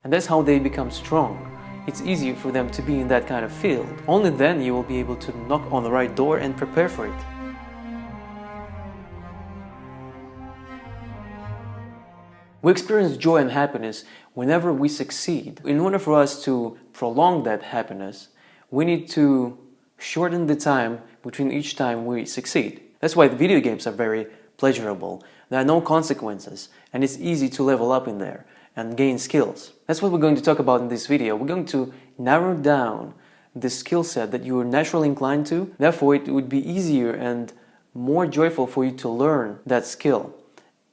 and that's how they become strong. It's easier for them to be in that kind of field. Only then you will be able to knock on the right door and prepare for it. We experience joy and happiness whenever we succeed. In order for us to prolong that happiness, we need to shorten the time between each time we succeed. That's why the video games are very pleasurable. There are no consequences, and it's easy to level up in there and gain skills. That's what we're going to talk about in this video. We're going to narrow down the skill set that you are naturally inclined to. Therefore, it would be easier and more joyful for you to learn that skill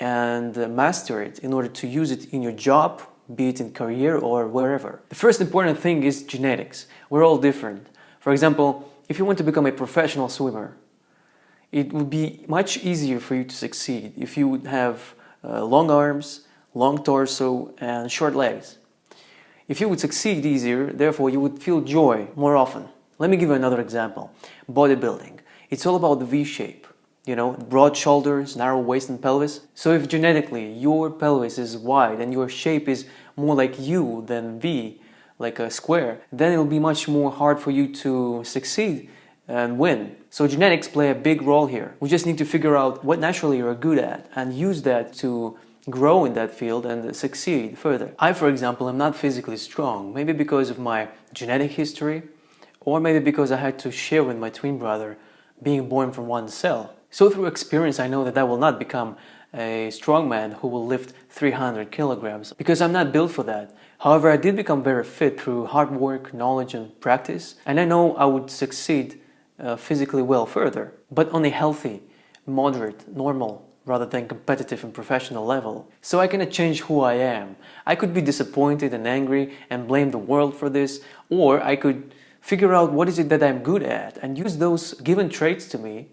and master it in order to use it in your job, be it in career or wherever. The first important thing is genetics. We're all different. For example, if you want to become a professional swimmer, it would be much easier for you to succeed if you would have long arms, long torso, and short legs. If you would succeed easier, therefore you would feel joy more often. Let me give you another example. Bodybuilding. It's all about the V shape. You know, broad shoulders, narrow waist and pelvis. So if genetically your pelvis is wide and your shape is more like U than V, like a square, then it will be much more hard for you to succeed and win. So genetics play a big role here. We just need to figure out what naturally you're good at and use that to grow in that field and succeed further. I, for example, am not physically strong, maybe because of my genetic history, or maybe because I had to share with my twin brother being born from one cell. So through experience, I know that I will not become a strong man who will lift 300 kilograms because I'm not built for that. However, I did become very fit through hard work, knowledge and practice, and I know I would succeed physically well further, but on a healthy, moderate, normal, rather than competitive and professional level. So I cannot change who I am. I could be disappointed and angry and blame the world for this, or I could figure out what is it that I'm good at and use those given traits to me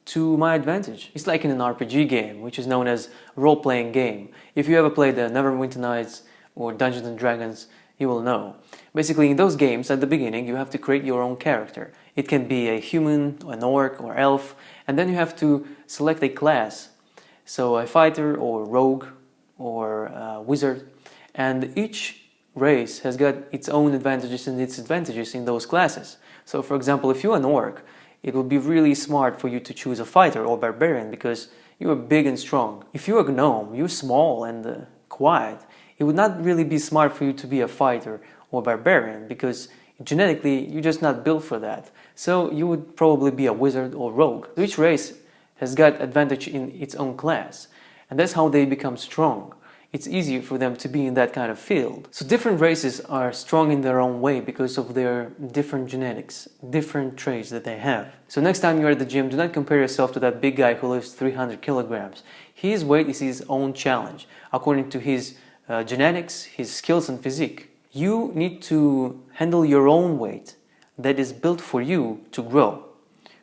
to my advantage. It's like in an RPG game, which is known as role-playing game. If you ever played the Neverwinter Nights or Dungeons and Dragons, you will know. Basically, in those games, at the beginning, you have to create your own character. It can be a human, an orc, or elf, and then you have to select a class. So a fighter, or rogue, or a wizard, and each race has got its own advantages and disadvantages in those classes. So for example, if you're an orc, it would be really smart for you to choose a fighter or barbarian because you are big and strong. If you're a gnome, you're small and quiet. It would not really be smart for you to be a fighter or barbarian because genetically you're just not built for that. So you would probably be a wizard or rogue. So each race has got advantage in its own class, and that's how they become strong. It's easier for them to be in that kind of field. So different races are strong in their own way because of their different genetics, different traits that they have. So next time you're at the gym, do not compare yourself to that big guy who lifts 300 kilograms. His weight is his own challenge, according to his genetics, his skills and physique. You need to handle your own weight that is built for you to grow.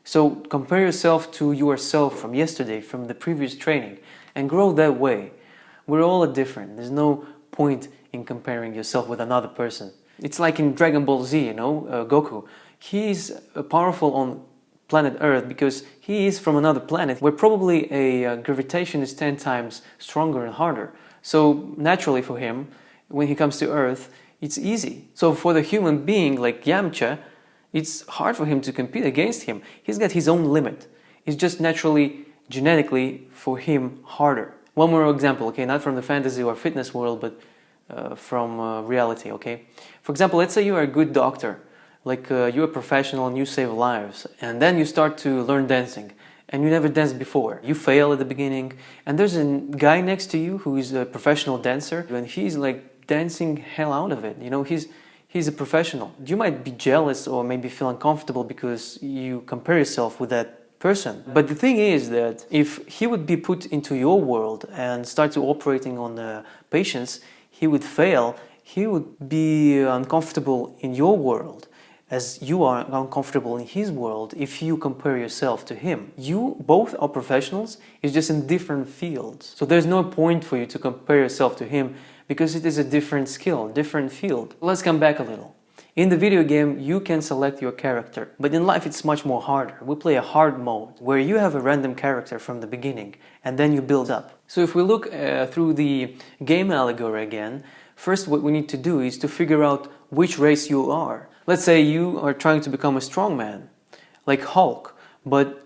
So compare yourself to yourself from yesterday, from the previous training, and grow that way. We're all different. There's no point in comparing yourself with another person. It's like in Dragon Ball Z, you know, Goku. He's powerful on planet Earth because he is from another planet where probably a gravitation is 10 times stronger and harder. So naturally for him, when he comes to Earth, it's easy. So for the human being like Yamcha, it's hard for him to compete against him. He's got his own limit. It's just naturally, genetically, for him, harder. One more example, okay, not from the fantasy or fitness world, but from reality, okay? For example, let's say you are a good doctor, like you're a professional and you save lives, and then you start to learn dancing, and you never danced before. You fail at the beginning, and there's a guy next to you who is a professional dancer, and he's like dancing hell out of it, you know, he's a professional. You might be jealous or maybe feel uncomfortable because you compare yourself with that person. But the thing is that if he would be put into your world and start to operating on the patients, he would fail. He would be uncomfortable in your world as you are uncomfortable in his world if you compare yourself to him. You both are professionals, it's just in different fields. So there's no point for you to compare yourself to him because it is a different skill, different field. Let's come back a little. In the video game, you can select your character, but in life it's much more harder. We play a hard mode, where you have a random character from the beginning, and then you build up. So if we look through the game allegory again, First, what we need to do is to figure out which race you are. Let's say you are trying to become a strongman, like Hulk, but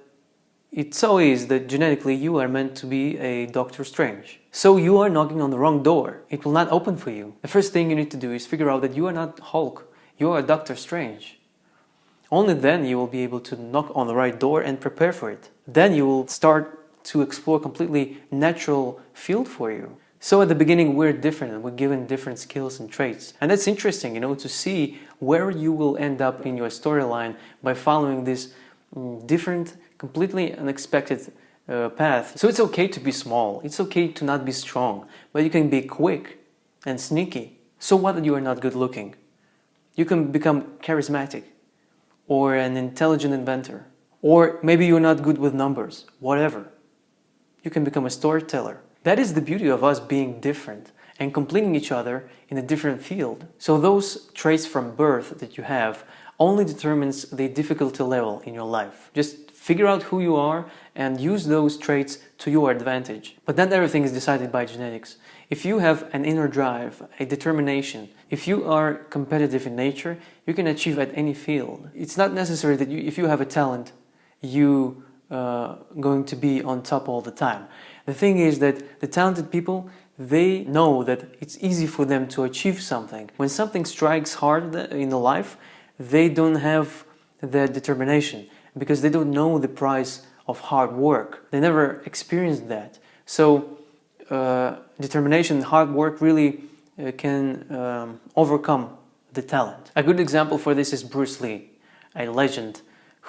it so is that genetically you are meant to be a Doctor Strange. So you are knocking on the wrong door. It will not open for you. The first thing you need to do is figure out that you are not Hulk, you are Doctor Strange. Only then you will be able to knock on the right door and prepare for it. Then you will start to explore a completely natural field for you. So at the beginning we're different and we're given different skills and traits. And that's interesting, to see where you will end up in your storyline by following this different, completely unexpected path. So it's okay to be small, it's okay to not be strong, but you can be quick and sneaky. So what if you are not good looking? You can become charismatic or an intelligent inventor. Or maybe you're not good with numbers, whatever. You can become a storyteller. That is the beauty of us being different and completing each other in a different field. So those traits from birth that you have only determines the difficulty level in your life. Just figure out who you are and use those traits to your advantage. But not everything is decided by genetics. If you have an inner drive, a determination, if you are competitive in nature, you can achieve at any field. It's not necessary that if you have a talent, you going to be on top all the time. The thing is that the talented people, they know that it's easy for them to achieve something. When something strikes hard in the life, they don't have that determination because they don't know the price of hard work. They never experienced that. So determination, hard work really can overcome the talent. A good example for this is Bruce Lee, a legend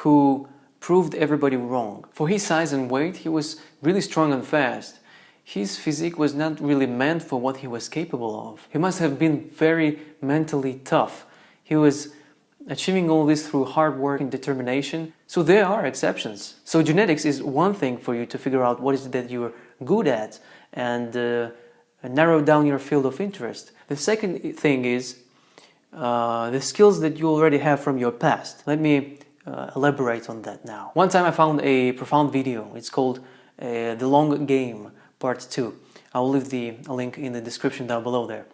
who proved everybody wrong. For his size and weight, he was really strong and fast. His physique was not really meant for what he was capable of. He must have been very mentally tough. He was achieving all this through hard work and determination. So there are exceptions. So genetics is one thing for you to figure out what is it that you're good at and narrow down your field of interest. The second thing is the skills that you already have from your past. Let me elaborate on that now. One time I found a profound video. It's called The Long Game Part 2. I will leave the link in the description down below there.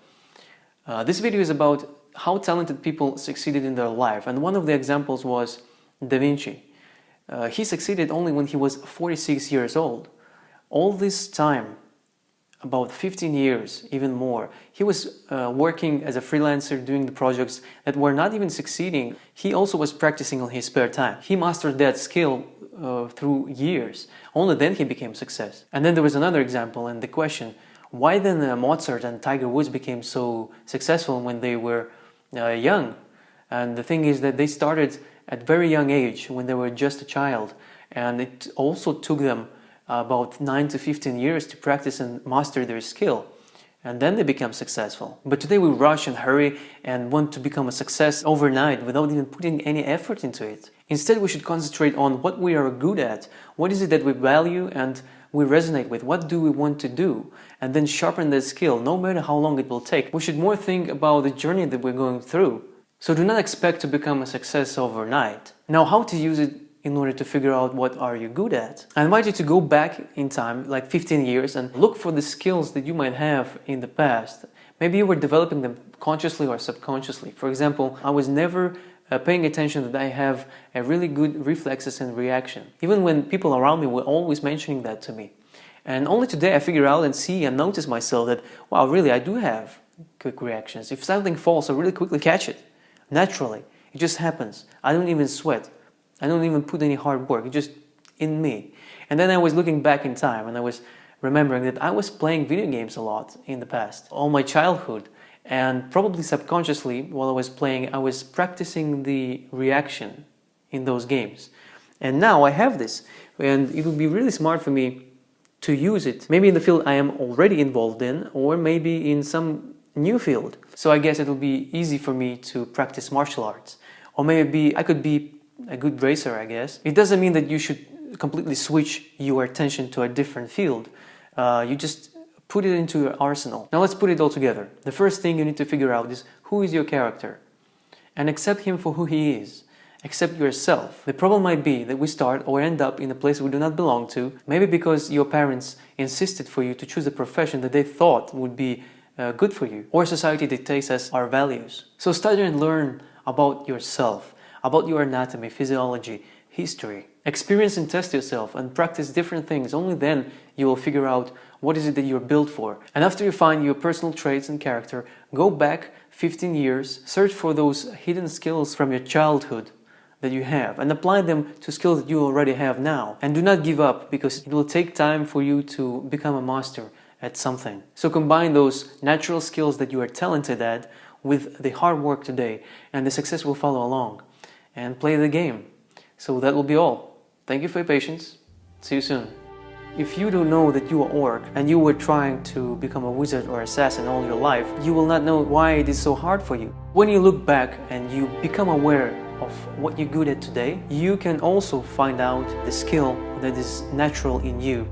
This video is about how talented people succeeded in their life, and one of the examples was Da Vinci. He succeeded only when he was 46 years old. All this time, about 15 years, even more, he was working as a freelancer, doing the projects that were not even succeeding. He also was practicing on his spare time. He mastered that skill through years. Only then he became success. And then there was another example, and the question, why then Mozart and Tiger Woods became so successful when they were young? And the thing is that they started at very young age, when they were just a child, and it also took them about 9 to 15 years to practice and master their skill, and then they become successful. But today we rush and hurry and want to become a success overnight without even putting any effort into it. Instead, we should concentrate on what we are good at, what is it that we value and we resonate with, what do we want to do, and then sharpen that skill no matter how long it will take. We should more think about the journey that we're going through. So do not expect to become a success overnight. Now, how to use it in order to figure out what are you good at? I invite you to go back in time, like 15 years, and look for the skills that you might have in the past. Maybe you were developing them consciously or subconsciously. For example, I was never paying attention that I have a really good reflexes and reaction. Even when people around me were always mentioning that to me. And only today I figure out and see and notice myself that, wow, really, I do have quick reactions. If something falls, I really quickly catch it. Naturally. It just happens. I don't even sweat. I don't even put any hard work. It's just in me. And then I was looking back in time and I was remembering that I was playing video games a lot in the past, all my childhood. And probably subconsciously, while I was playing, I was practicing the reaction in those games. And now I have this. And it would be really smart for me to use it. Maybe in the field I am already involved in, or maybe in some new field. So I guess it will be easy for me to practice martial arts. Or maybe I could be a good racer, I guess. It doesn't mean that you should completely switch your attention to a different field. You just put it into your arsenal. Now let's put it all together. The first thing you need to figure out is who is your character, and accept him for who he is. Accept yourself. The problem might be that we start or end up in a place we do not belong to, maybe because your parents insisted for you to choose a profession that they thought would be good for you, or society dictates as our values. So study and learn about yourself, about your anatomy, physiology, history. Experience and test yourself and practice different things. Only then you will figure out what is it that you're built for. And after you find your personal traits and character, go back 15 years, search for those hidden skills from your childhood that you have and apply them to skills that you already have now. And do not give up, because it will take time for you to become a master at something. So combine those natural skills that you are talented at with the hard work today, and the success will follow along. And play the game. So that will be all. Thank you for your patience. See you soon. If you don't know that you are orc and you were trying to become a wizard or assassin all your life, you will not know why it is so hard for you. When you look back and you become aware of what you're good at today, you can also find out the skill that is natural in you.